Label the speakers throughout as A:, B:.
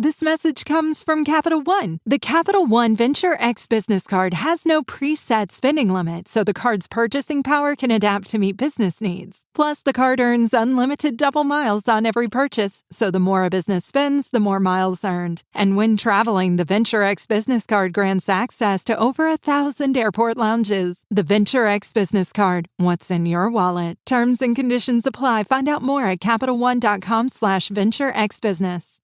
A: This message comes from Capital One. The Capital One Venture X business card has no preset spending limit, so the card's purchasing power can adapt to meet business needs. Plus, the card earns unlimited double miles on every purchase, so the more a business spends, the more miles earned. And when traveling, the Venture X business card grants access to over 1,000 airport lounges. The Venture X business card. What's in your wallet? Terms and conditions apply. Find out more at CapitalOne.com/VentureXBusiness.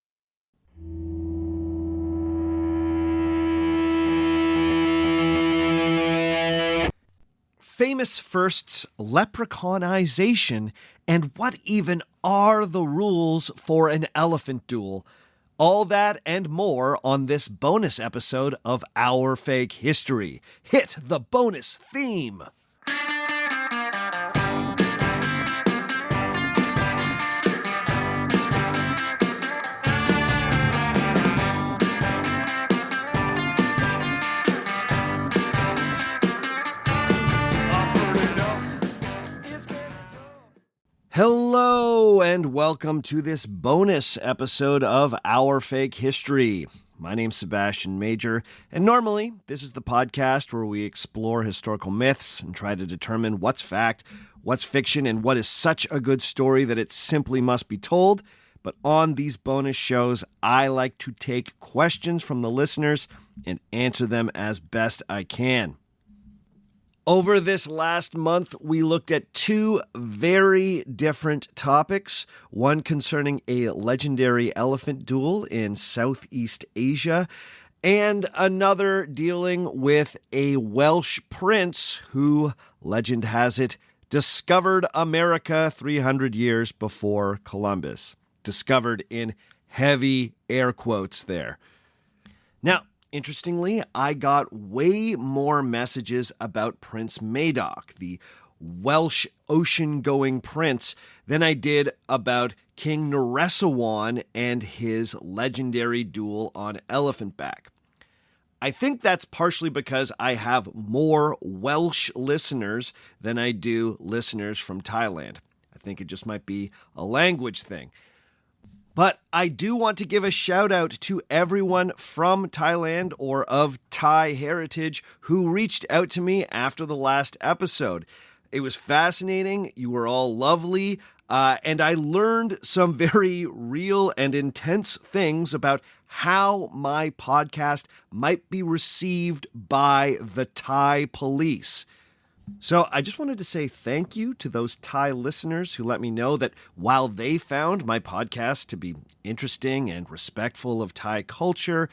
B: Famous firsts, leprechaunization, and what even are the rules for an elephant duel? All that and more on this bonus episode of Our Fake History. Hit the bonus theme! Hello, and welcome to this bonus episode of Our Fake History. My name's Sebastian Major, and normally this is the podcast where we explore historical myths and try to determine what's fact, what's fiction, and what is such a good story that it simply must be told. But on these bonus shows, I like to take questions from the listeners and answer them as best I can. Over this last month, we looked at two very different topics, one concerning a legendary elephant duel in Southeast Asia, and another dealing with a Welsh prince who, legend has it, discovered America 300 years before Columbus. Discovered in heavy air quotes there. Now, interestingly, I got way more messages about Prince Madoc, the Welsh ocean-going prince, than I did about King Naresuan and his legendary duel on elephant back. I think that's partially because I have more Welsh listeners than I do listeners from Thailand. I think it just might be a language thing. But I do want to give a shout out to everyone from Thailand or of Thai heritage who reached out to me after the last episode. It was fascinating. You were all lovely. And I learned some very real and intense things about how my podcast might be received by the Thai police. So I just wanted to say thank you to those Thai listeners who let me know that while they found my podcast to be interesting and respectful of Thai culture,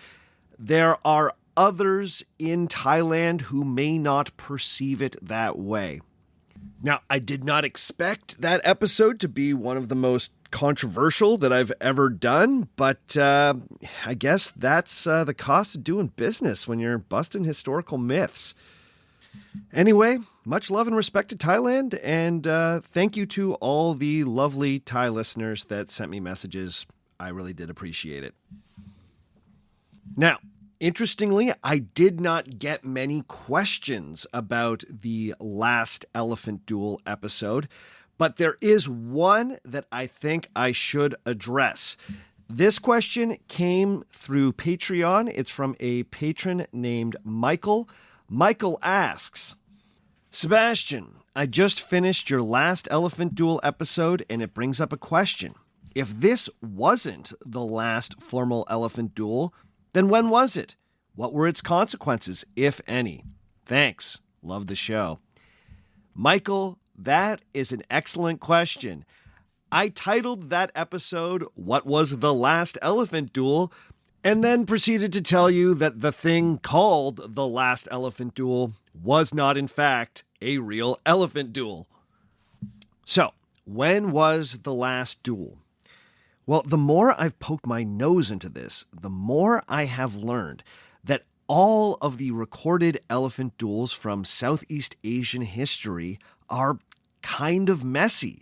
B: there are others in Thailand who may not perceive it that way. Now, I did not expect that episode to be one of the most controversial that I've ever done, but I guess that's the cost of doing business when you're busting historical myths. Anyway, much love and respect to Thailand, and thank you to all the lovely Thai listeners that sent me messages. I really did appreciate it. Now, interestingly, I did not get many questions about the last elephant duel episode, but there is one that I think I should address. This question came through Patreon. It's from a patron named Michael. Michael asks, Sebastian, I just finished your last elephant duel episode and it brings up a question. If this wasn't the last formal elephant duel, then when was it? What were its consequences, if any? Thanks. Love the show. Michael, that is an excellent question. I titled that episode, What Was the Last Elephant Duel? And then proceeded to tell you that the thing called the last elephant duel was not, in fact, a real elephant duel. So, when was the last duel? Well, the more I've poked my nose into this, the more I have learned that all of the recorded elephant duels from Southeast Asian history are kind of messy.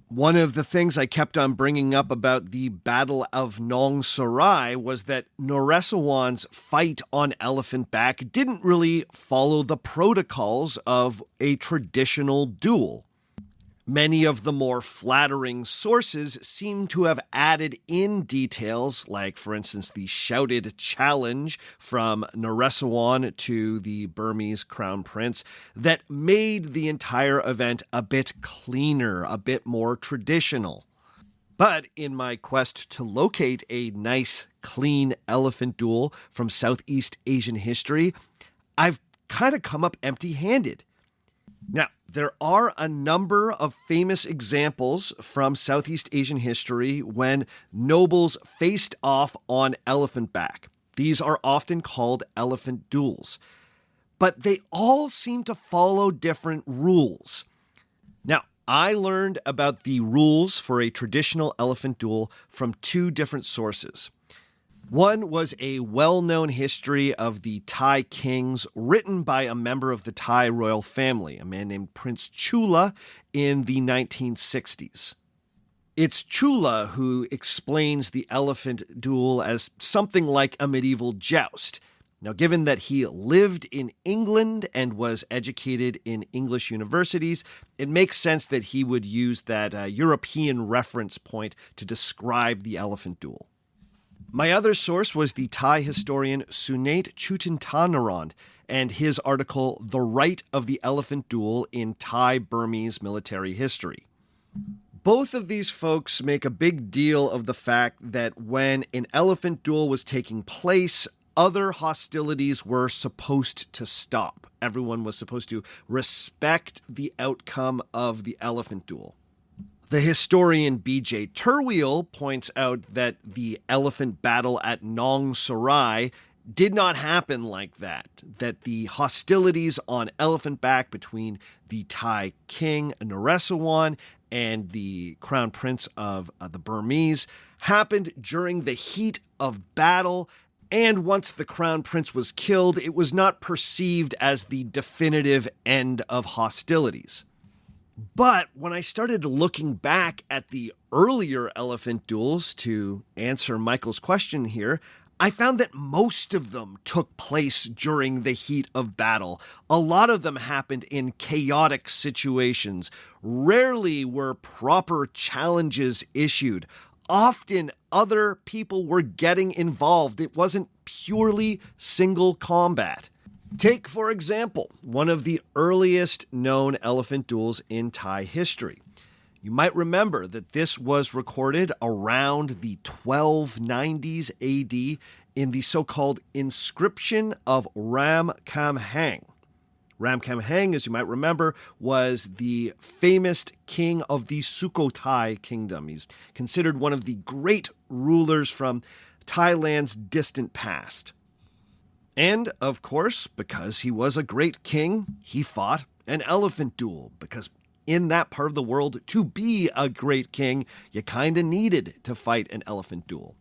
B: One of the things I kept on bringing up about the Battle of Nong Sarai was that Naresuan's fight on elephant back didn't really follow the protocols of a traditional duel. Many of the more flattering sources seem to have added in details, like, for instance, the shouted challenge from Naresuan to the Burmese crown prince, that made the entire event a bit cleaner, a bit more traditional. But in my quest to locate a nice, clean elephant duel from Southeast Asian history, I've kind of come up empty-handed. Now, there are a number of famous examples from Southeast Asian history when nobles faced off on elephant back. These are often called elephant duels. But they all seem to follow different rules. Now, I learned about the rules for a traditional elephant duel from two different sources. One was a well-known history of the Thai kings written by a member of the Thai royal family, a man named Prince Chula, in the 1960s. It's Chula who explains the elephant duel as something like a medieval joust. Now, given that he lived in England and was educated in English universities, it makes sense that he would use that European reference point to describe the elephant duel. My other source was the Thai historian Sunate Chutintanarond and his article, The Right of the Elephant Duel in Thai-Burmese Military History. Both of these folks make a big deal of the fact that when an elephant duel was taking place, other hostilities were supposed to stop. Everyone was supposed to respect the outcome of the elephant duel. The historian B.J. Turwheel points out that the elephant battle at Nong Sarai did not happen like that the hostilities on elephant back between the Thai king Naresuan and the crown prince of the Burmese happened during the heat of battle, and once the crown prince was killed, it was not perceived as the definitive end of hostilities. But when I started looking back at the earlier elephant duels to answer Michael's question here, I found that most of them took place during the heat of battle. A lot of them happened in chaotic situations. Rarely were proper challenges issued. Often other people were getting involved. It wasn't purely single combat. Take, for example, one of the earliest known elephant duels in Thai history. You might remember that this was recorded around the 1290s AD in the so-called inscription of Ram Kam Hang. Ram Kam Hang, as you might remember, was the famous king of the Sukhothai kingdom. He's considered one of the great rulers from Thailand's distant past. And, of course, because he was a great king, he fought an elephant duel, because in that part of the world, to be a great king, you kind of needed to fight an elephant duel.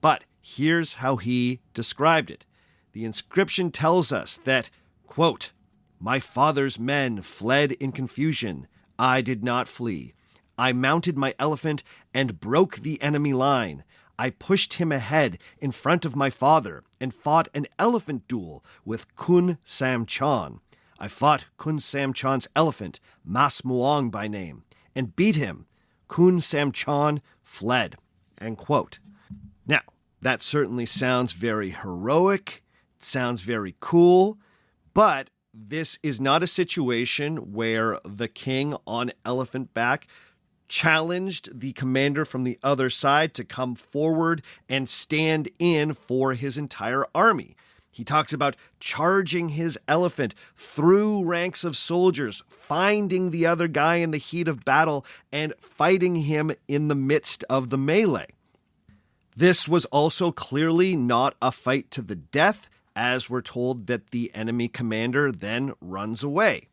B: But here's how he described it. The inscription tells us that, quote, "My father's men fled in confusion. I did not flee. I mounted my elephant and broke the enemy line. I pushed him ahead in front of my father and fought an elephant duel with Kun Samchon. I fought Kun Samchon's elephant, Mas Muang by name, and beat him. Kun Samchon fled." End quote. Now, that certainly sounds very heroic. It sounds very cool. But this is not a situation where the king on elephant back challenged the commander from the other side to come forward and stand in for his entire army. He talks about charging his elephant through ranks of soldiers, finding the other guy in the heat of battle, and fighting him in the midst of the melee. This was also clearly not a fight to the death, as we're told that the enemy commander then runs away.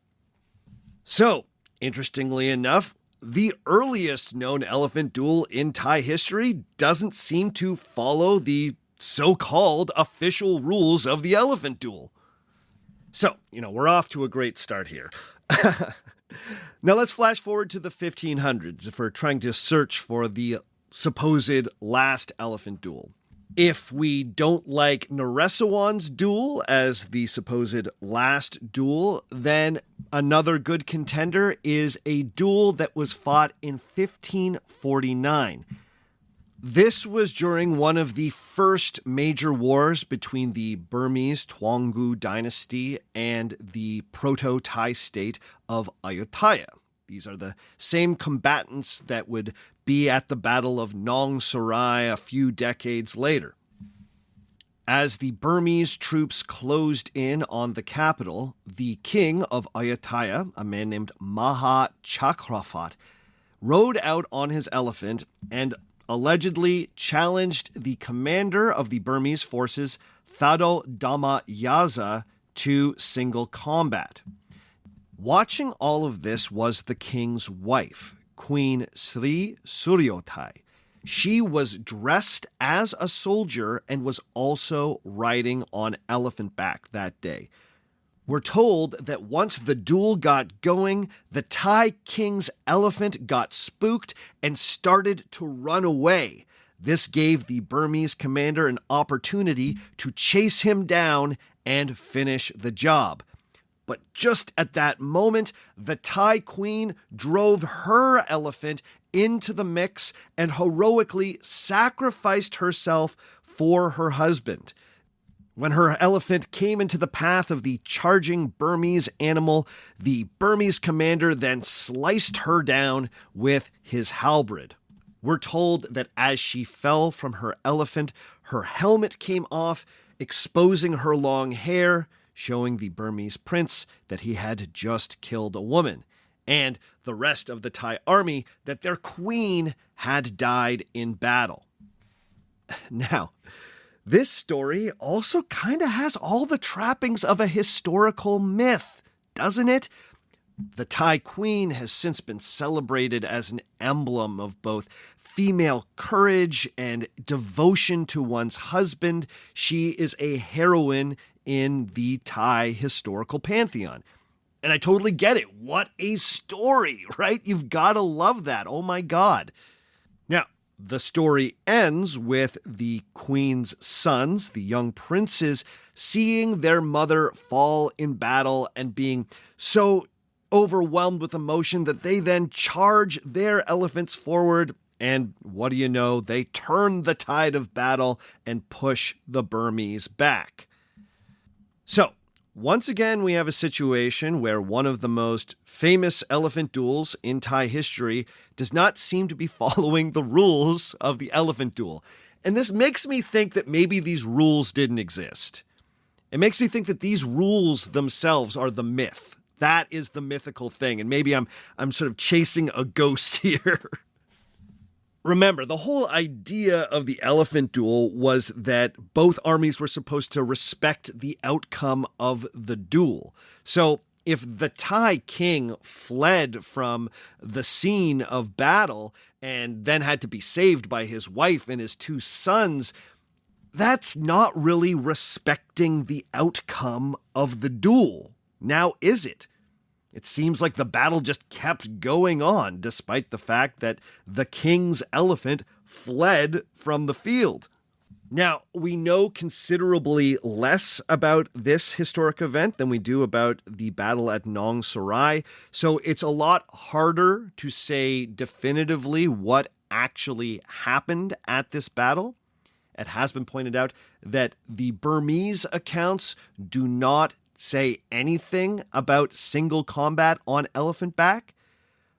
B: So, interestingly enough, the earliest known elephant duel in Thai history doesn't seem to follow the so-called official rules of the elephant duel. So, we're off to a great start here. Now let's flash forward to the 1500s if we're trying to search for the supposed last elephant duel. If we don't like Naresuan's duel as the supposed last duel, then another good contender is a duel that was fought in 1549. This was during one of the first major wars between the Burmese Tuangu dynasty and the Proto-Thai state of Ayutthaya. These are the same combatants that would be at the Battle of Nong Sarai a few decades later. As the Burmese troops closed in on the capital, the king of Ayutthaya, a man named Maha Chakraphat, rode out on his elephant and allegedly challenged the commander of the Burmese forces, Thado Dhamma Yaza, to single combat. Watching all of this was the king's wife, Queen Sri Suryothai. She was dressed as a soldier and was also riding on elephant back that day. We're told that once the duel got going, the Thai king's elephant got spooked and started to run away. This gave the Burmese commander an opportunity to chase him down and finish the job. But just at that moment, the Thai queen drove her elephant into the mix and heroically sacrificed herself for her husband. When her elephant came into the path of the charging Burmese animal, the Burmese commander then sliced her down with his halberd. We're told that as she fell from her elephant, her helmet came off, exposing her long hair, showing the Burmese prince that he had just killed a woman, and the rest of the Thai army that their queen had died in battle. Now, this story also kind of has all the trappings of a historical myth, doesn't it? The Thai queen has since been celebrated as an emblem of both female courage and devotion to one's husband. She is a heroine in the Thai historical pantheon. And I totally get it. What a story, right? You've got to love that. Oh my God. Now, the story ends with the queen's sons, the young princes, seeing their mother fall in battle and being so overwhelmed with emotion that they then charge their elephants forward. And what do you know? They turn the tide of battle and push the Burmese back. So, once again, we have a situation where one of the most famous elephant duels in Thai history does not seem to be following the rules of the elephant duel. And this makes me think that maybe these rules didn't exist. It makes me think that these rules themselves are the myth. That is the mythical thing. And maybe I'm sort of chasing a ghost here. Remember, the whole idea of the elephant duel was that both armies were supposed to respect the outcome of the duel. So if the Thai king fled from the scene of battle and then had to be saved by his wife and his two sons, that's not really respecting the outcome of the duel. Now, is it? It seems like the battle just kept going on, despite the fact that the king's elephant fled from the field. Now, we know considerably less about this historic event than we do about the battle at Nong Sarai, so it's a lot harder to say definitively what actually happened at this battle. It has been pointed out that the Burmese accounts do not say anything about single combat on elephant back.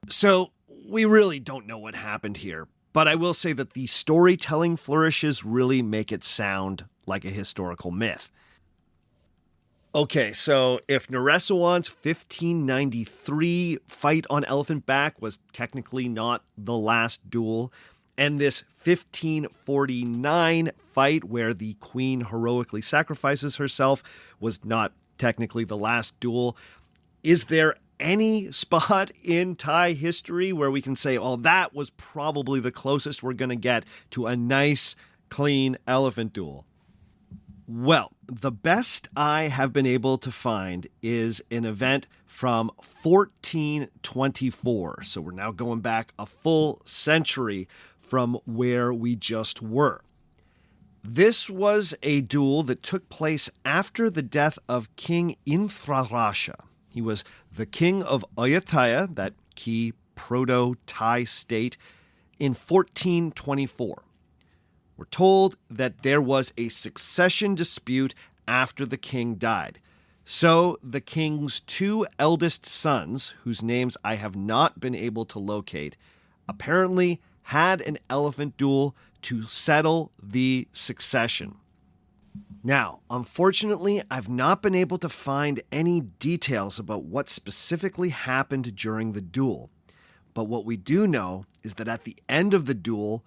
B: So we really don't know what happened here. But I will say that the storytelling flourishes really make it sound like a historical myth. Okay, so if Naresuan's 1593 fight on elephant back was technically not the last duel, and this 1549 fight where the queen heroically sacrifices herself was not technically the last duel, is there any spot in Thai history where we can say, oh, that was probably the closest we're going to get to a nice, clean elephant duel? Well, the best I have been able to find is an event from 1424. So we're now going back a full century from where we just were. This was a duel that took place after the death of King Inthra. He was the king of Ayutthaya, that key proto-Thai state, in 1424. We're told that there was a succession dispute after the king died. So the king's two eldest sons, whose names I have not been able to locate, apparently had an elephant duel to settle the succession. Now, unfortunately, I've not been able to find any details about what specifically happened during the duel. But what we do know is that at the end of the duel,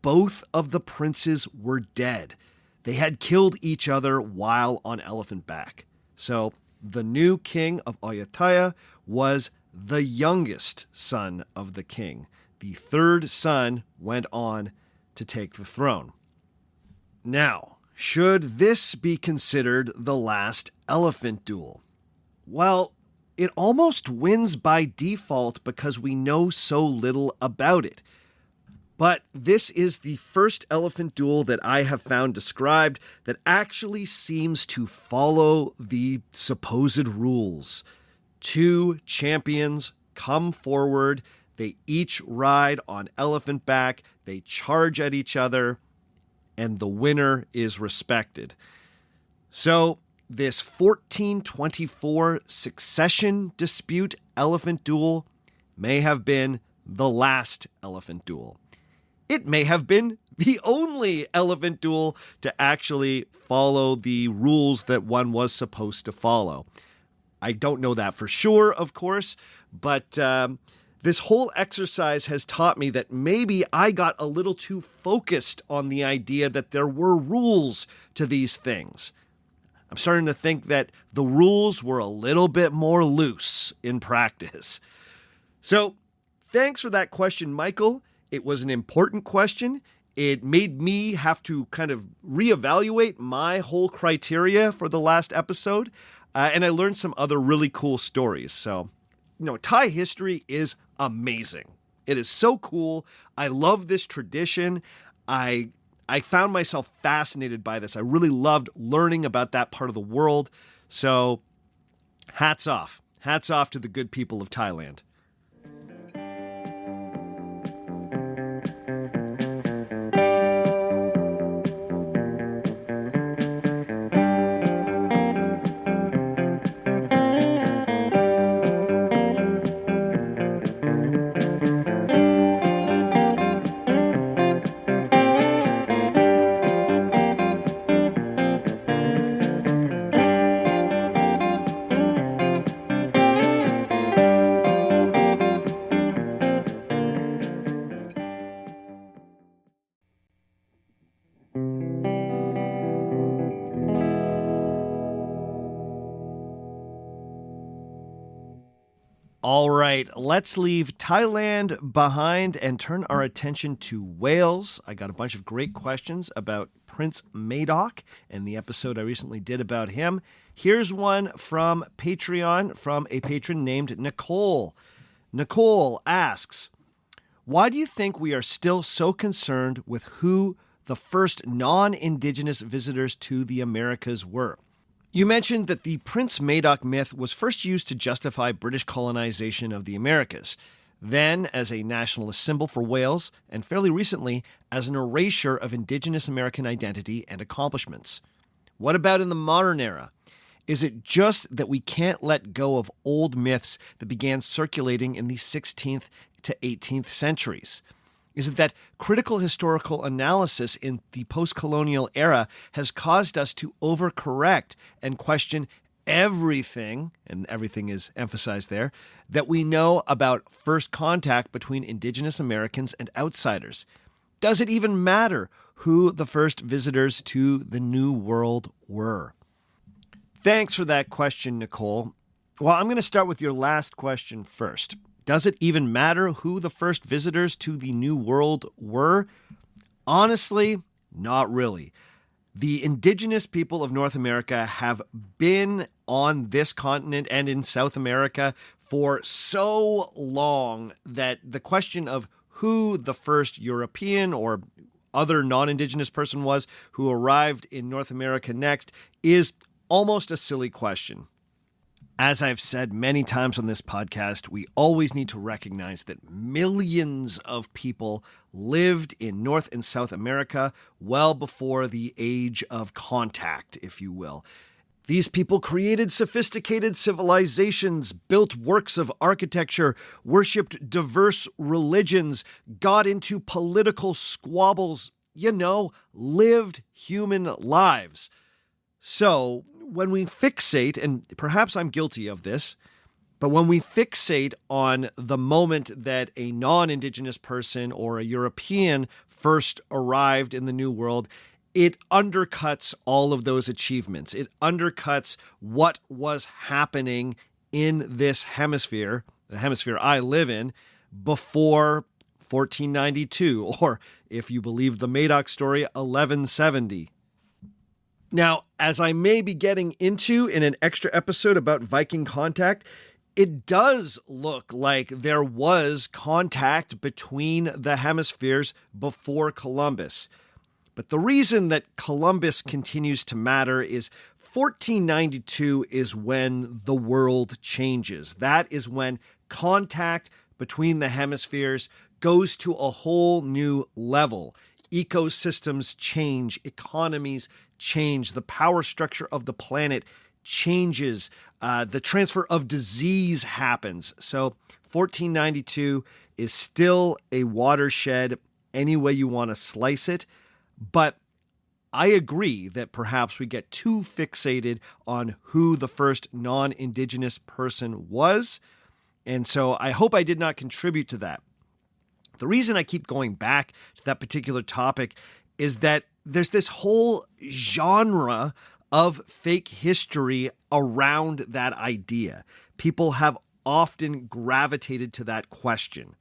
B: both of the princes were dead. They had killed each other while on elephant back. So the new king of Ayutthaya was the youngest son of the king. The third son went on to take the throne. Now, should this be considered the last elephant duel? Well, it almost wins by default because we know so little about it. But this is the first elephant duel that I have found described that actually seems to follow the supposed rules. Two champions come forward, they each ride on elephant back, they charge at each other, and the winner is respected. So this 1424 succession dispute elephant duel may have been the last elephant duel. It may have been the only elephant duel to actually follow the rules that one was supposed to follow. I don't know that for sure, of course, but this whole exercise has taught me that maybe I got a little too focused on the idea that there were rules to these things. I'm starting to think that the rules were a little bit more loose in practice. So, thanks for that question, Michael. It was an important question. It made me have to kind of reevaluate my whole criteria for the last episode. And I learned some other really cool stories. So, Thai history is amazing. It is so cool. I love this tradition. I found myself fascinated by this. I really loved learning about that part of the world. So, hats off. Hats off to the good people of Thailand. All right, let's leave Thailand behind and turn our attention to Wales. I got a bunch of great questions about Prince Madoc and the episode I recently did about him. Here's one from Patreon from a patron named Nicole. Nicole asks, why do you think we are still so concerned with who the first non-Indigenous visitors to the Americas were? You mentioned that the Prince Madoc myth was first used to justify British colonization of the Americas, then as a nationalist symbol for Wales, and fairly recently as an erasure of Indigenous American identity and accomplishments. What about in the modern era? Is it just that we can't let go of old myths that began circulating in the 16th to 18th centuries? Is it that critical historical analysis in the post-colonial era has caused us to overcorrect and question everything, and everything is emphasized there, that we know about first contact between Indigenous Americans and outsiders? Does it even matter who the first visitors to the New World were? Thanks for that question, Nicole. Well, I'm going to start with your last question first. Does it even matter who the first visitors to the New World were? Honestly, not really. The indigenous people of North America have been on this continent and in South America for so long that the question of who the first European or other non-Indigenous person was who arrived in North America next is almost a silly question. As I've said many times on this podcast, we always need to recognize that millions of people lived in North and South America well before the age of contact, if you will. These people created sophisticated civilizations, built works of architecture, worshipped diverse religions, got into political squabbles, lived human lives. So, when we fixate, and perhaps I'm guilty of this, but when we fixate on the moment that a non-Indigenous person or a European first arrived in the New World, it undercuts all of those achievements. It undercuts what was happening in this hemisphere, the hemisphere I live in, before 1492, or if you believe the Madoc story, 1170. Now, as I may be getting into in an extra episode about Viking contact, it does look like there was contact between the hemispheres before Columbus. But the reason that Columbus continues to matter is 1492 is when the world changes. That is when contact between the hemispheres goes to a whole new level. Ecosystems change, economies change, the power structure of the planet changes, the transfer of disease happens. So 1492 is still a watershed any way you want to slice it, but I agree that perhaps we get too fixated on who the first non-Indigenous person was, and so I hope I did not contribute to that. The reason I keep going back to that particular topic is that there's this whole genre of fake history around that idea. People have often gravitated to that question,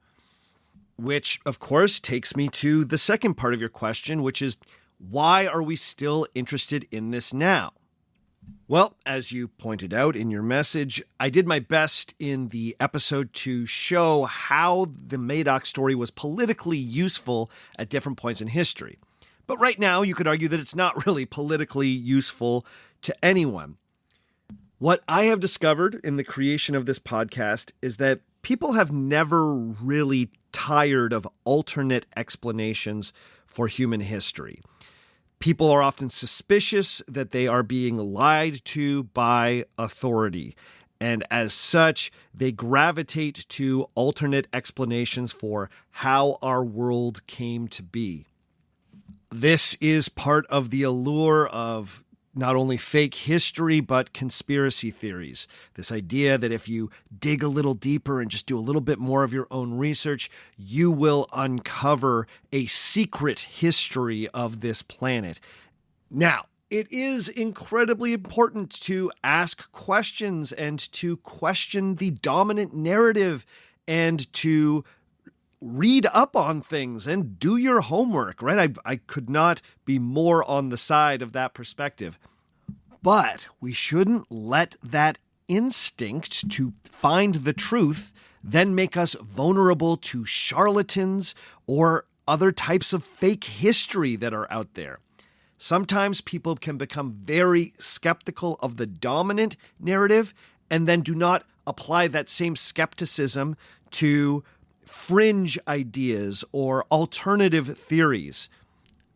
B: which, of course, takes me to the second part of your question, which is, why are we still interested in this now? Well, as you pointed out in your message, I did my best in the episode to show how the Madoc story was politically useful at different points in history. But right now, you could argue that it's not really politically useful to anyone. What I have discovered in the creation of this podcast is that people have never really tired of alternate explanations for human history. People are often suspicious that they are being lied to by authority, and as such, they gravitate to alternate explanations for how our world came to be. This is part of the allure of not only fake history, but conspiracy theories. This idea that if you dig a little deeper and just do a little bit more of your own research, you will uncover a secret history of this planet. Now, it is incredibly important to ask questions and to question the dominant narrative and to read up on things and do your homework, right? I could not be more on the side of that perspective. But we shouldn't let that instinct to find the truth then make us vulnerable to charlatans or other types of fake history that are out there. Sometimes people can become very skeptical of the dominant narrative and then do not apply that same skepticism to fringe ideas or alternative theories.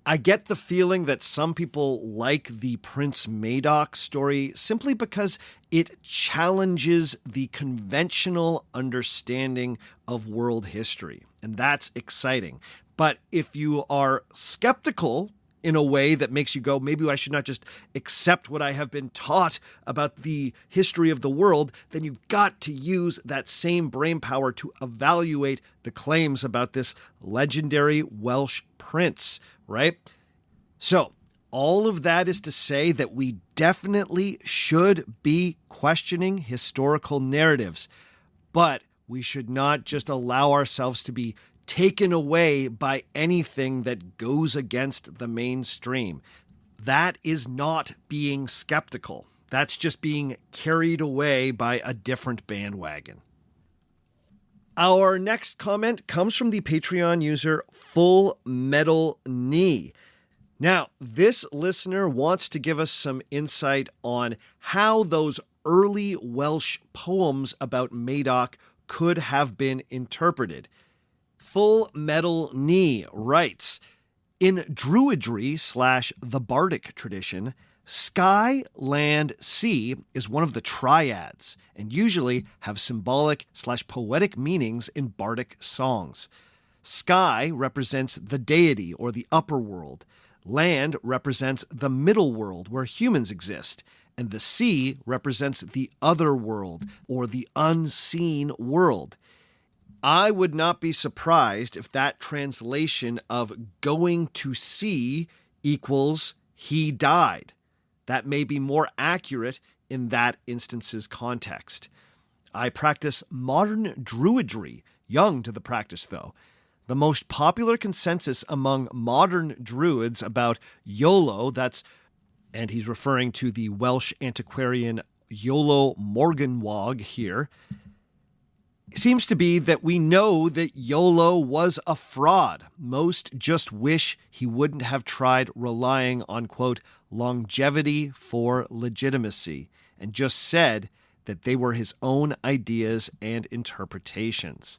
B: I get the feeling that some people like the Prince Madoc story simply because it challenges the conventional understanding of world history, and that's exciting. But if you are skeptical in a way that makes you go, maybe I should not just accept what I have been taught about the history of the world, then you've got to use that same brain power to evaluate the claims about this legendary Welsh prince, right? So all of that is to say that we definitely should be questioning historical narratives, but we should not just allow ourselves to be taken away by anything that goes against the mainstream. That is not being skeptical. That's just being carried away by a different bandwagon. Our next comment comes from the Patreon user Full Metal Knee. Now, this listener wants to give us some insight on how those early Welsh poems about Madoc could have been interpreted. Full Metal Knee writes, in Druidry / the Bardic tradition, sky, land, sea is one of the triads and usually have symbolic / poetic meanings in bardic songs. Sky represents the deity or the upper world. Land represents the middle world where humans exist. And the sea represents the other world or the unseen world. I would not be surprised if that translation of going to sea equals he died. That may be more accurate in that instance's context. I practice modern druidry, young to the practice though. The most popular consensus among modern druids about YOLO, and he's referring to the Welsh antiquarian Iolo Morganwg here, seems to be that we know that YOLO was a fraud. Most just wish he wouldn't have tried relying on, quote, longevity for legitimacy, and just said that they were his own ideas and interpretations.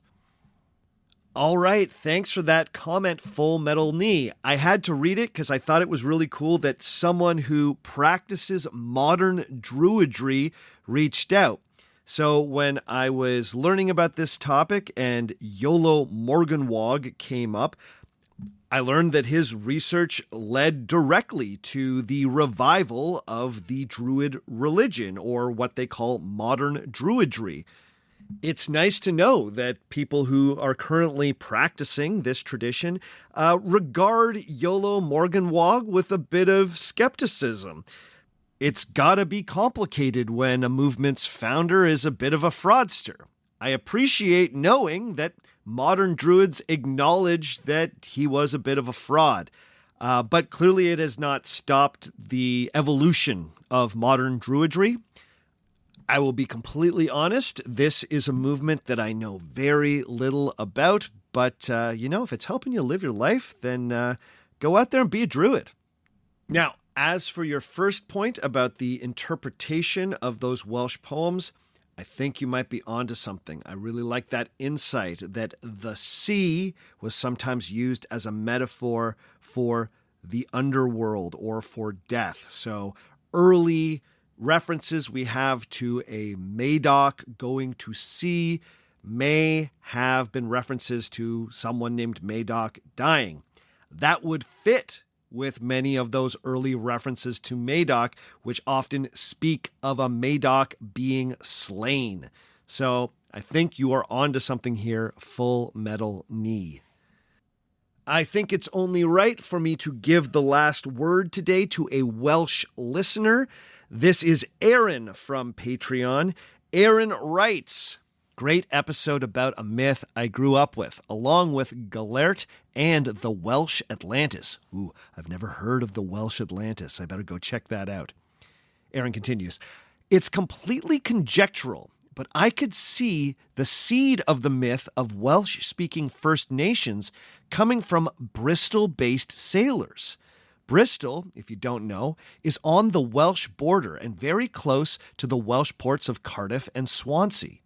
B: All right, thanks for that comment, Full Metal Knee. I had to read it because I thought it was really cool that someone who practices modern druidry reached out. So when I was learning about this topic and Iolo Morganwg came up, I learned that his research led directly to the revival of the Druid religion, or what they call modern druidry. It's nice to know that people who are currently practicing this tradition regard Iolo Morganwg with a bit of skepticism. It's gotta be complicated when a movement's founder is a bit of a fraudster. I appreciate knowing that modern druids acknowledge that he was a bit of a fraud, but clearly it has not stopped the evolution of modern druidry. I will be completely honest, this is a movement that I know very little about, but, if it's helping you live your life, then go out there and be a druid. Now, as for your first point about the interpretation of those Welsh poems, I think you might be onto something. I really like that insight that the sea was sometimes used as a metaphor for the underworld or for death. So early references we have to a Madoc going to sea may have been references to someone named Madoc dying. That would fit with many of those early references to Madoc, which often speak of a Madoc being slain. So I think you are onto something here, Full Metal Knee. I think it's only right for me to give the last word today to a Welsh listener. This is Aaron from Patreon. Aaron writes, great episode about a myth I grew up with, along with Gelert and the Welsh Atlantis. Ooh, I've never heard of the Welsh Atlantis. I better go check that out. Aaron continues, it's completely conjectural, but I could see the seed of the myth of Welsh-speaking First Nations coming from Bristol-based sailors. Bristol, if you don't know, is on the Welsh border and very close to the Welsh ports of Cardiff and Swansea,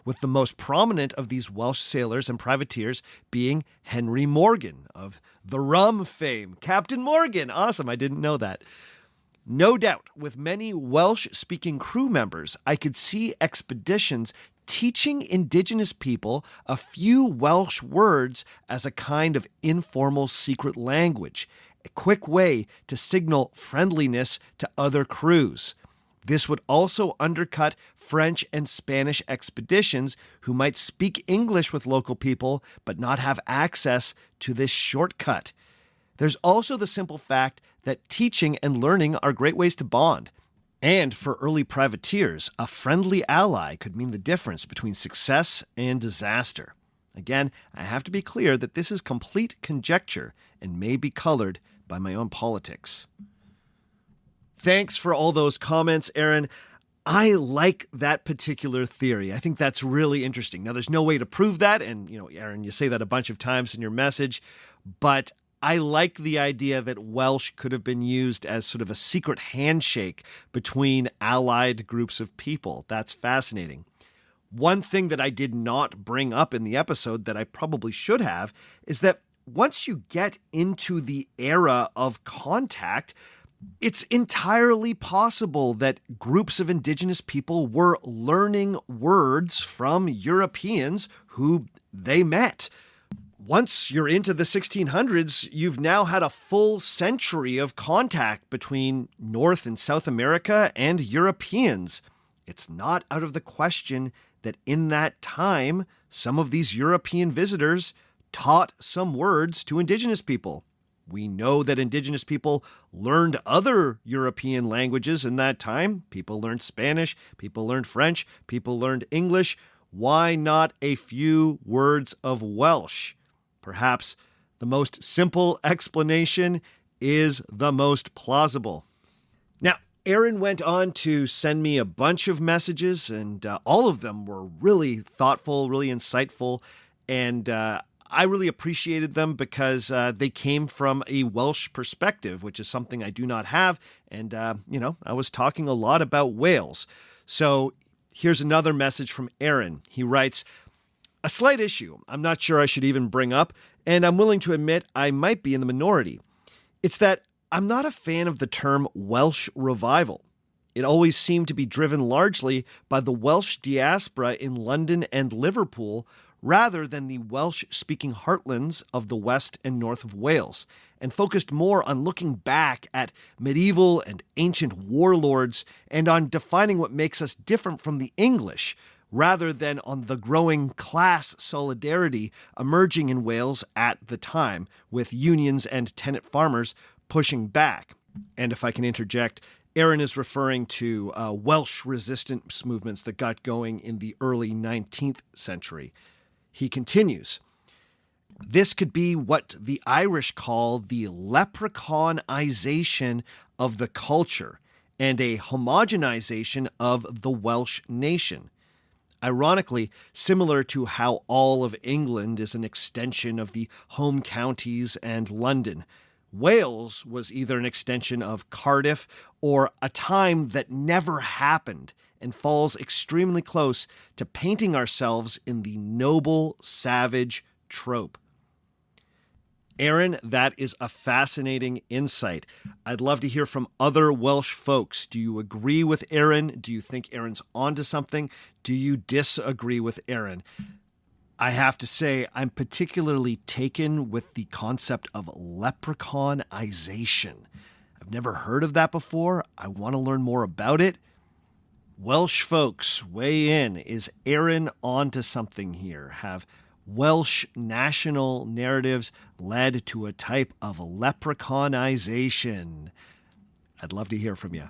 B: with the most prominent of these Welsh sailors and privateers being Henry Morgan of the rum fame. Captain Morgan! Awesome, I didn't know that. No doubt, with many Welsh-speaking crew members, I could see expeditions teaching Indigenous people a few Welsh words as a kind of informal secret language, a quick way to signal friendliness to other crews. This would also undercut French and Spanish expeditions who might speak English with local people but not have access to this shortcut. There's also the simple fact that teaching and learning are great ways to bond. And for early privateers, a friendly ally could mean the difference between success and disaster. Again, I have to be clear that this is complete conjecture and may be colored by my own politics. Thanks for all those comments, Aaron. I like that particular theory. I think that's really interesting. Now, there's no way to prove that. And, Aaron, you say that a bunch of times in your message, but I like the idea that Welsh could have been used as sort of a secret handshake between allied groups of people. That's fascinating. One thing that I did not bring up in the episode that I probably should have is that once you get into the era of contact, it's entirely possible that groups of indigenous people were learning words from Europeans who they met. Once you're into the 1600s, you've now had a full century of contact between North and South America and Europeans. It's not out of the question that in that time, some of these European visitors taught some words to indigenous people. We know that indigenous people learned other European languages in that time. People learned Spanish, people learned French, people learned English. Why not a few words of Welsh? Perhaps the most simple explanation is the most plausible. Now, Aaron went on to send me a bunch of messages, and all of them were really thoughtful, really insightful, and I really appreciated them because they came from a Welsh perspective, which is something I do not have. And, I was talking a lot about Wales. So here's another message from Aaron. He writes, "A slight issue I'm not sure I should even bring up, and I'm willing to admit I might be in the minority. It's that I'm not a fan of the term Welsh revival. It always seemed to be driven largely by the Welsh diaspora in London and Liverpool, rather than the Welsh-speaking heartlands of the west and north of Wales, and focused more on looking back at medieval and ancient warlords and on defining what makes us different from the English, rather than on the growing class solidarity emerging in Wales at the time, with unions and tenant farmers pushing back." And if I can interject, Aaron is referring to Welsh resistance movements that got going in the early 19th century. He continues, "This could be what the Irish call the leprechaunization of the culture and a homogenization of the Welsh nation. Ironically, similar to how all of England is an extension of the home counties and London, Wales was either an extension of Cardiff or a time that never happened, and falls extremely close to painting ourselves in the noble savage trope." Aaron, that is a fascinating insight. I'd love to hear from other Welsh folks. Do you agree with Aaron? Do you think Aaron's onto something? Do you disagree with Aaron? I have to say, I'm particularly taken with the concept of leprechaunization. I've never heard of that before. I want to learn more about it. Welsh folks, weigh in. Is Aaron onto something here? Have Welsh national narratives led to a type of leprechaunization? I'd love to hear from you.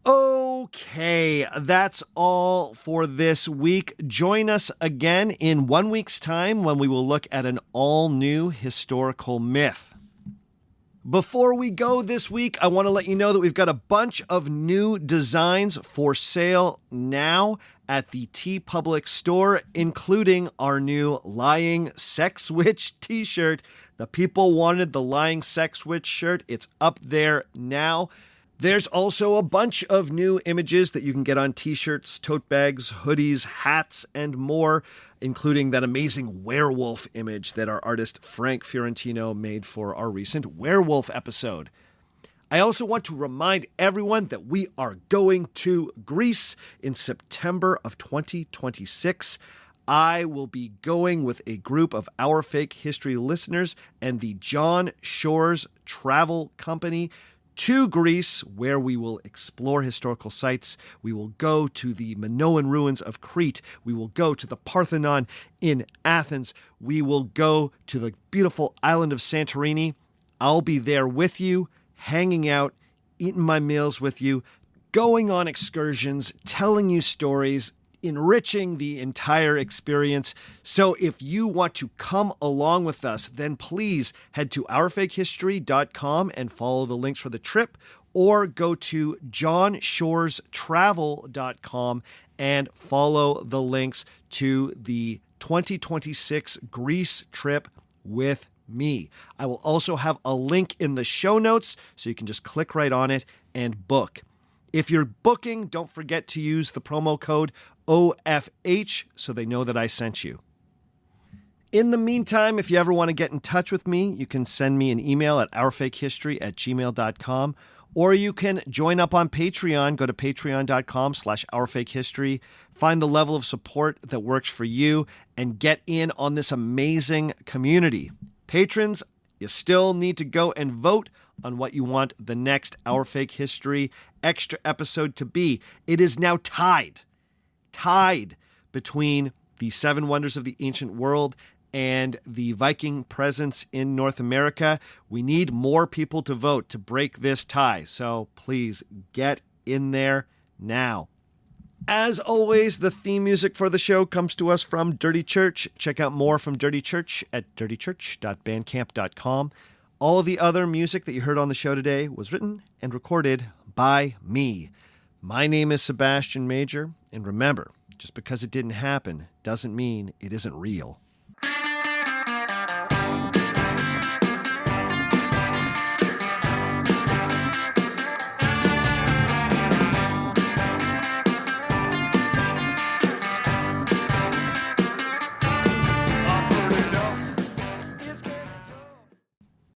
B: Okay, that's all for this week. Join us again in 1 week's time when we will look at an all-new historical myth. Before we go this week, I want to let you know that we've got a bunch of new designs for sale now at the TeePublic store, including our new Lying Sex Witch t-shirt. The people wanted the Lying Sex Witch shirt. It's up there now. There's also a bunch of new images that you can get on t-shirts, tote bags, hoodies, hats, and more, including that amazing werewolf image that our artist Frank Fiorentino made for our recent werewolf episode. I also want to remind everyone that we are going to Greece in September of 2026. I will be going with a group of Our Fake History listeners and the John Shores Travel Company to Greece, where we will explore historical sites. We will go to the Minoan ruins of Crete. We will go to the Parthenon in Athens. We will go to the beautiful island of Santorini. I'll be there with you, hanging out, eating my meals with you, going on excursions, telling you stories, enriching the entire experience. So if you want to come along with us, then please head to ourfakehistory.com and follow the links for the trip, or go to johnshorestravel.com and follow the links to the 2026 Greece trip with me. I will also have a link in the show notes so you can just click right on it and book. If you're booking, don't forget to use the promo code OFH so they know that I sent you. In the meantime, if you ever want to get in touch with me, you can send me an email at ourfakehistory@gmail.com, or you can join up on Patreon. Go to patreon.com/ourfakehistory. Find the level of support that works for you and get in on this amazing community. Patrons, you still need to go and vote on what you want the next Our Fake History extra episode to be. It is now tied between the 7 Wonders of the Ancient World and the Viking presence in North America. We need more people to vote to break this tie, so please get in there now. As always, the theme music for the show comes to us from Dirty Church. Check out more from Dirty Church at dirtychurch.bandcamp.com. All of the other music that you heard on the show today was written and recorded by me. My name is Sebastian Major, and remember, just because it didn't happen doesn't mean it isn't real.